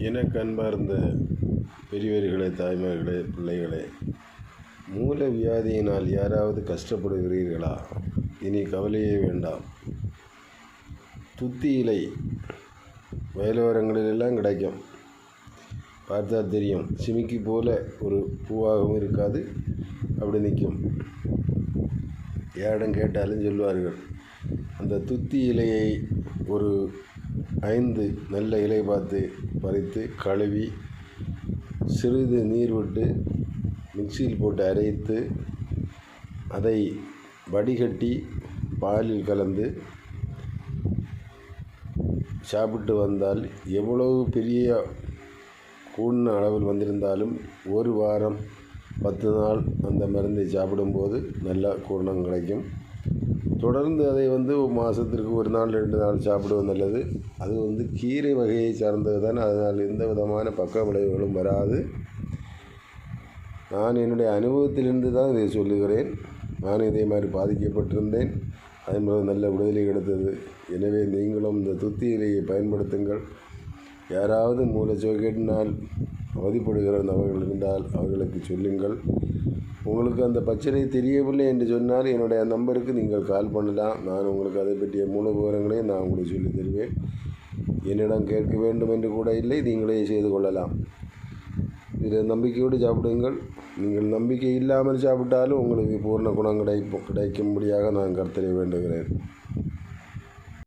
எனக்கு அன்பார்ந்த பெரியவர்களே, தாய்மார்களே, பிள்ளைகளே, மூல வியாதியினால் யாராவது கஷ்டப்படுகிறீர்களா? இனி கவலையே வேண்டாம். துத்தி இலை வயலோரங்களிலெல்லாம் கிடைக்கும். பார்த்தா தெரியும், சிமிக்கி போல ஒரு பூவாகவும் இருக்காது, அப்படி நிற்கும். யாரிடம் கேட்டாலும் சொல்வார்கள். அந்த துத்தி இலையை ஒரு 5 நல்ல இலை பார்த்து பறித்து கழுவி சிறிது நீர் விட்டு மிக்சியில் போட்டு அரைத்து அதை வடிகட்டி பாலில் கலந்து சாப்பிட்டு வந்தால் எவ்வளவு பெரிய கூடின அளவில் வந்திருந்தாலும் ஒரு வாரம் 10 நாள் அந்த மருந்தை சாப்பிடும்போது நல்ல கூர்ணம் கிடைக்கும். தொடர்ந்து அதை மாதத்திற்கு 1 நாள் 2 நாள் சாப்பிடுவது நல்லது. அது கீரை வகையை சார்ந்தது தான். அதனால் எந்த விதமான பக்க விளைவுகளும் வராது. நான் என்னுடைய அனுபவத்திலிருந்து தான் இதை சொல்லுகிறேன். நானும் இதே மாதிரி பாதிக்கப்பட்டிருந்தேன். அதன் பிறகு நல்ல விடுதலை கிடைத்தது. எனவே நீங்களும் இந்த துத்தி இலையை பயன்படுத்துங்கள். யாராவது மூலச்சோகேட்டினால் அவதிப்படுகிற நபர்கள் இருந்தால் அவர்களுக்கு சொல்லுங்கள். உங்களுக்கு அந்த பிரச்சனை தெரியவில்லை என்று சொன்னால் என்னுடைய நம்பருக்கு நீங்கள் கால் பண்ணலாம். நான் உங்களுக்கு அதை பற்றிய மூல விவரங்களையும் நான் உங்களுக்கு சொல்லித் தருவேன். என்னிடம் கேட்க வேண்டும் என்று கூட இல்லை, நீங்களே செய்து கொள்ளலாம். இதில் நம்பிக்கையோடு சாப்பிடுங்கள். நீங்கள் நம்பிக்கை இல்லாமல் சாப்பிட்டாலும் உங்களுக்கு பூர்ண குணம் கிடைக்கும்படியாக நான் கர்த்தரை வேண்டுகிறேன்.